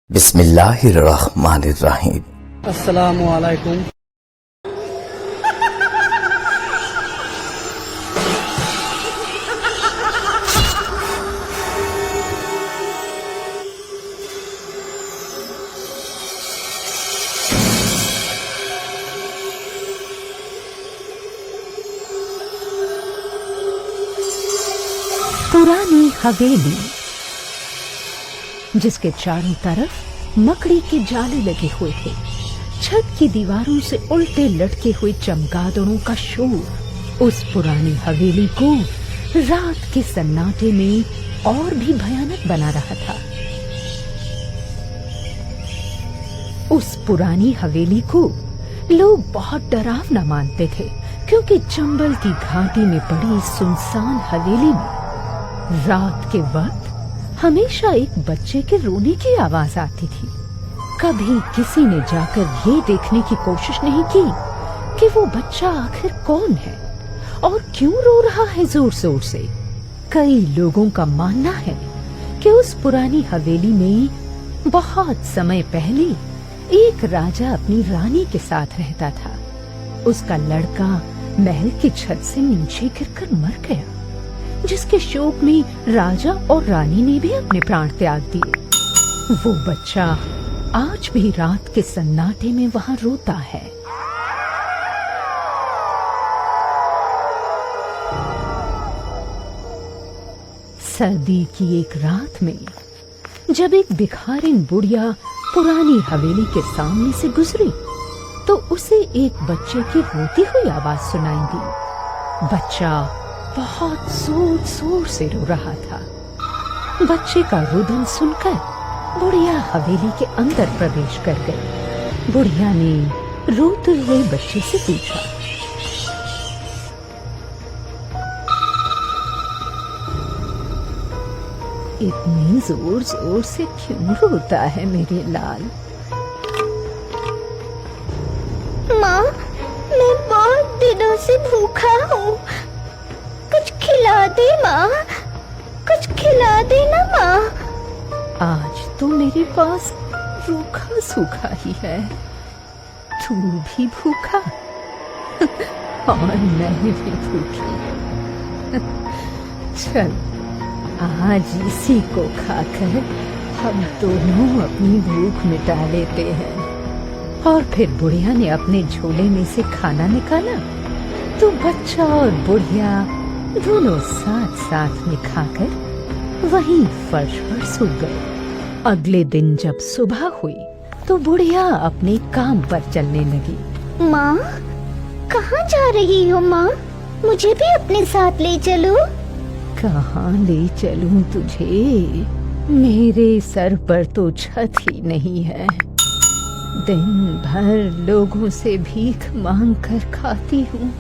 बिस्मिल्लाहिर्रहमानिर्रहीम। अस्सलामु अलैकुम। पुरानी हवेली जिसके चारों तरफ मकड़ी के जाले लगे हुए थे, छत की दीवारों से उल्टे लटके हुए चमगादड़ों का शोर उस पुरानी हवेली को रात के सन्नाटे में और भी भयानक बना रहा था। उस पुरानी हवेली को लोग बहुत डरावना मानते थे, क्योंकि चंबल की घाटी में पड़ी इस सुनसान हवेली में रात के वक्त हमेशा एक बच्चे के रोने की आवाज आती थी। कभी किसी ने जाकर ये देखने की कोशिश नहीं की कि वो बच्चा आखिर कौन है और क्यों रो रहा है जोर जोर से। कई लोगों का मानना है कि उस पुरानी हवेली में बहुत समय पहले एक राजा अपनी रानी के साथ रहता था। उसका लड़का महल की छत से नीचे गिरकर मर गया, जिसके शोक में राजा और रानी ने भी अपने प्राण त्याग दिए। वो बच्चा आज भी रात के सन्नाटे में वहां रोता है। सर्दी की एक रात में जब एक भिखारिन बुढ़िया पुरानी हवेली के सामने से गुजरी, तो उसे एक बच्चे की रोती हुई आवाज सुनाई दी। बच्चा बहुत जोर जोर से रो रहा था। बच्चे का रुदन सुनकर बुढ़िया हवेली के अंदर प्रवेश कर गई। बुढ़िया ने रोते हुए बच्चे से पूछा, इतनी जोर जोर से क्यों रोता है मेरे लाल? माँ, मैं बहुत दिनों से भूखा हूँ, कुछ खिला दे माँ, कुछ खिला दे ना माँ। आज तो मेरे पास रूखा सूखा ही है, तू भी भूखा और मैं भी भूखी। चल आज इसी को खाकर हम दोनों अपनी भूख मिटा लेते हैं। और फिर बुढ़िया ने अपने झोले में से खाना निकाला, तो बच्चा और बुढ़िया दोनों साथ साथ में खाकर वहीं फर्श पर सो गए। अगले दिन जब सुबह हुई तो बुढ़िया अपने काम पर चलने लगी। माँ, कहाँ जा रही हो माँ? मुझे भी अपने साथ ले चलो। कहाँ ले चलूं तुझे? मेरे सर पर तो छत ही नहीं है। दिन भर लोगों से भीख मांग कर खाती हूँ।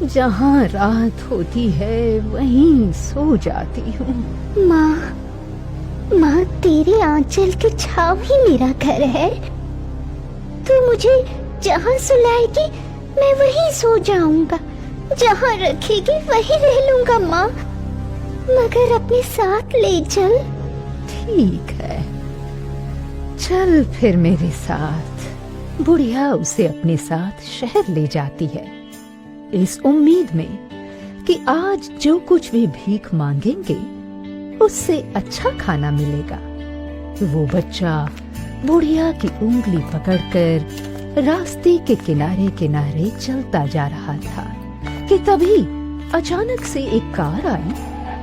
जहाँ रात होती है वहीं सो जाती हूँ। माँ, तेरी आंचल की छाँव ही मेरा घर है। तू मुझे जहाँ सुलाएगी मैं वहीं सो जाऊंगा, जहाँ रखेगी वहीं रह लूंगा माँ, मगर अपने साथ ले चल। ठीक है, चल फिर मेरे साथ। बुढ़िया उसे अपने साथ शहर ले जाती है, इस उम्मीद में कि आज जो कुछ भी भीख मांगेंगे उससे अच्छा खाना मिलेगा। वो बच्चा बुढ़िया की उंगली पकड़कर रास्ते के किनारे किनारे चलता जा रहा था कि तभी अचानक से एक कार आई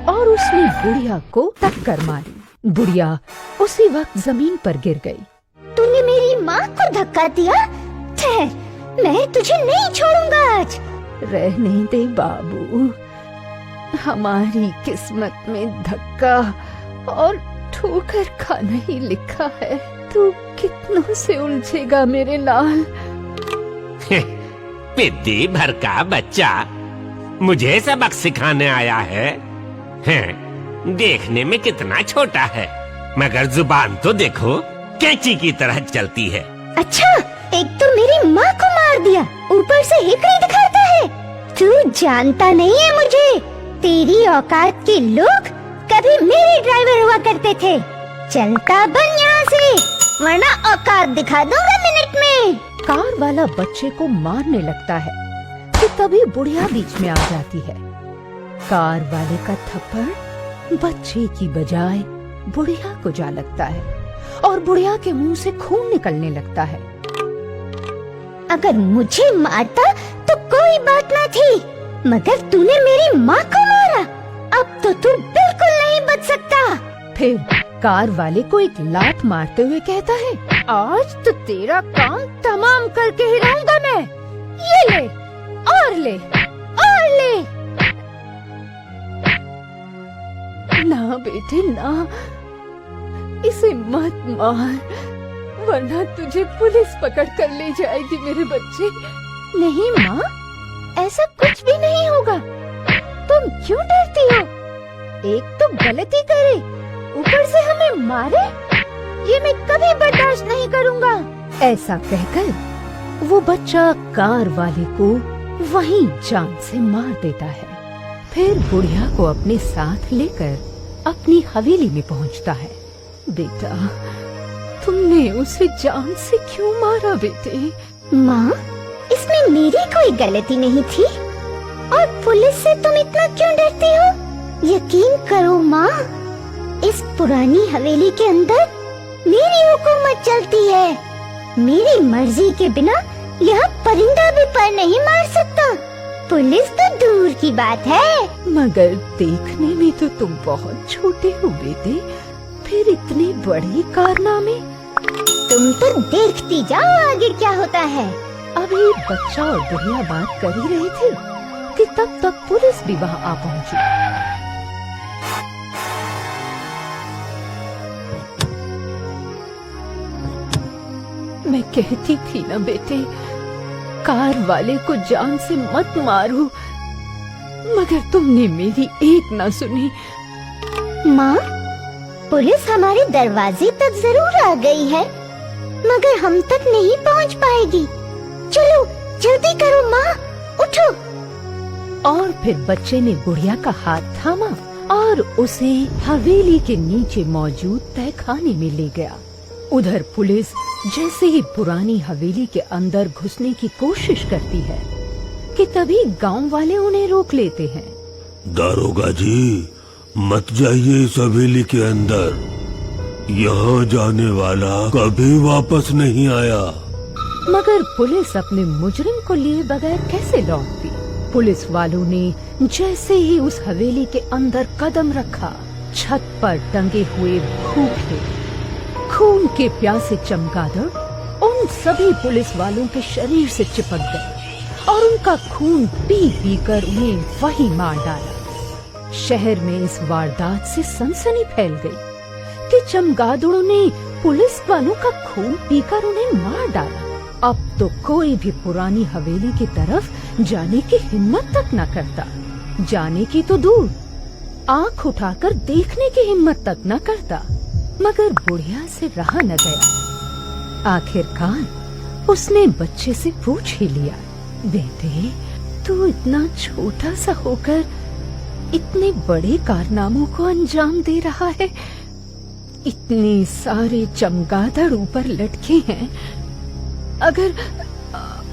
और उसने बुढ़िया को टक्कर मारी। बुढ़िया उसी वक्त जमीन पर गिर गई। तूने मेरी माँ को धक्का दिया? ठहर, मैं तुझे नहीं छोड़ूंगा आज। रहने दे बाबू, हमारी किस्मत में धक्का और ठोकर का नहीं लिखा है। तू कितनों से उलझेगा मेरे लाल। पिद्दी भर का बच्चा मुझे सबक सिखाने आया है। देखने में कितना छोटा है, मगर जुबान तो देखो कैंची की तरह चलती है। अच्छा, एक तो मेरी माँ को मार दिया, ऊपर से हिकड़ी दिखाता है। तू जानता नहीं है मुझे। तेरी औकात के लोग कभी मेरे ड्राइवर हुआ करते थे। चलता बन यहाँ से। वरना औकात दिखा दूंगा मिनट में। कार वाला बच्चे को मारने लगता है कि तभी बुढ़िया बीच में आ जाती है। कार वाले का थप्पड़ बच्चे की बजाय बुढ़िया को जा लगता है और बुढ़िया के मुंह से खून निकलने लगता है। अगर मुझे मारता तो कोई बात ना थी, मगर तूने मेरी माँ को मारा, अब तो तू बिल्कुल नहीं बच सकता। फिर कार वाले को एक लात मारते हुए कहता है, आज तो तेरा काम तमाम करके ही रहूंगा मैं। ये ले और ले और ले। ना बेटे ना, इसे मत मार, वरना तुझे पुलिस पकड़ कर ले जाएगी मेरे बच्चे। नहीं माँ, ऐसा कुछ भी नहीं होगा। तुम क्यों डरती हो? एक तो गलती करे, ऊपर से हमें मारे, ये मैं कभी बर्दाश्त नहीं करूँगा। ऐसा कहकर वो बच्चा कार वाले को वहीं जान से मार देता है। फिर बुढ़िया को अपने साथ लेकर अपनी हवेली में पहुंचता है। बेटा, तुमने उसे जान से क्यों मारा बेटे? माँ, इसमें मेरी कोई गलती नहीं थी, और पुलिस से तुम इतना क्यों डरती हो? यकीन करो माँ, इस पुरानी हवेली के अंदर मेरी हुकूमत चलती है। मेरी मर्जी के बिना यह परिंदा भी पर नहीं मार सकता। पुलिस तो दूर की बात है। मगर देखने में तो तुम बहुत छोटे हो बेटे, फिर इतने बड़े कारनामे। तुम तो देखती जाओ आगे क्या होता है। अभी बच्चा और बुढ़िया बात कर ही रहे थे कि तब तक पुलिस भी वहाँ आ पहुँची। मैं कहती थी ना बेटे, कार वाले को जान से मत मारो, मगर तुमने मेरी एक ना सुनी। माँ, पुलिस हमारे दरवाजे तक जरूर आ गई है, मगर हम तक नहीं पहुँच पाएगी। चलो जल्दी करो माँ, उठो। और फिर बच्चे ने बुढ़िया का हाथ थामा और उसे हवेली के नीचे मौजूद तहखाने में ले गया। उधर पुलिस जैसे ही पुरानी हवेली के अंदर घुसने की कोशिश करती है कि तभी गांव वाले उन्हें रोक लेते हैं। दारोगा जी, मत जाइए इस हवेली के अंदर, यहाँ जाने वाला कभी वापस नहीं आया। मगर पुलिस अपने मुजरिम को लिए बगैर कैसे लौटती? पुलिस वालों ने जैसे ही उस हवेली के अंदर कदम रखा, छत पर टंगे हुए भूखे खून के प्यासे चमगादड़ उन सभी पुलिस वालों के शरीर से चिपक गए और उनका खून पी पी कर उन्हें वहीं मार डाला। शहर में इस वारदात से सनसनी फैल गई कि चमगादड़ों ने पुलिस वालों का खून पीकर उन्हें मार डाला। अब तो कोई भी पुरानी हवेली की तरफ जाने की हिम्मत तक न करता। जाने की तो दूर, आंख उठाकर देखने की हिम्मत तक न करता। मगर बुढ़िया से रहा न गया। आखिरकार उसने बच्चे से पूछ ही लिया, बेटे, तू इतना छोटा सा होकर इतने बड़े कारनामों को अंजाम दे रहा है। इतने सारे चमगादड़ ऊपर लटके हैं,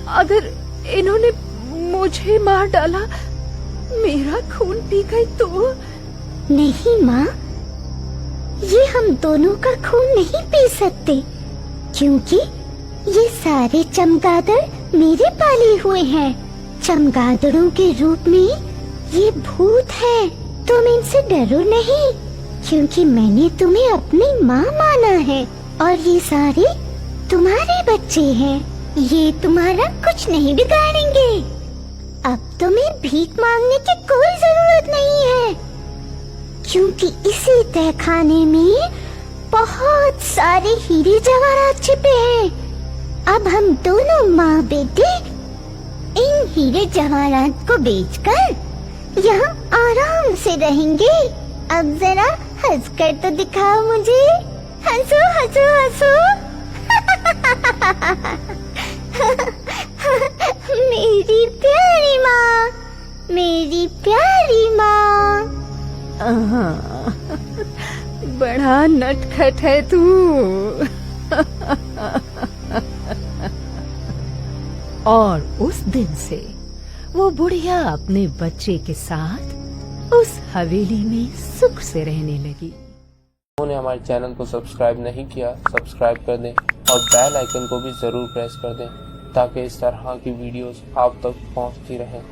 अगर इन्होंने मुझे मार डाला, मेरा खून पी गए तो? नहीं माँ, ये हम दोनों का खून नहीं पी सकते, क्योंकि ये सारे चमगादड़ मेरे पाले हुए हैं। चमगादड़ों के रूप में ये भूत है। तुम इनसे डरो नहीं, क्योंकि मैंने तुम्हें अपनी माँ माना है और ये सारे तुम्हारे बच्चे हैं। ये तुम्हारा कुछ नहीं बिगाड़ेंगे। अब तुम्हें भीख मांगने की कोई जरूरत नहीं है, क्योंकि इसी तहखाने में बहुत सारे हीरे जवाहरात छिपे हैं। अब हम दोनों माँ बेटे इन हीरे जवाहरात को बेचकर यहाँ आराम से रहेंगे। अब जरा हंसकर तो दिखाओ मुझे। हंसो हंसो हंसो। मेरी प्यारी माँ, मेरी प्यारी माँ। बड़ा नटखट है तू। और उस दिन से वो बुढ़िया अपने बच्चे के साथ उस हवेली में सुख से रहने लगी। उन्होंने हमारे चैनल को सब्सक्राइब नहीं किया, सब्सक्राइब कर दें और बेल आइकन को भी जरूर प्रेस कर दें ताकि इस तरह की वीडियोस आप तक पहुंचती रहें।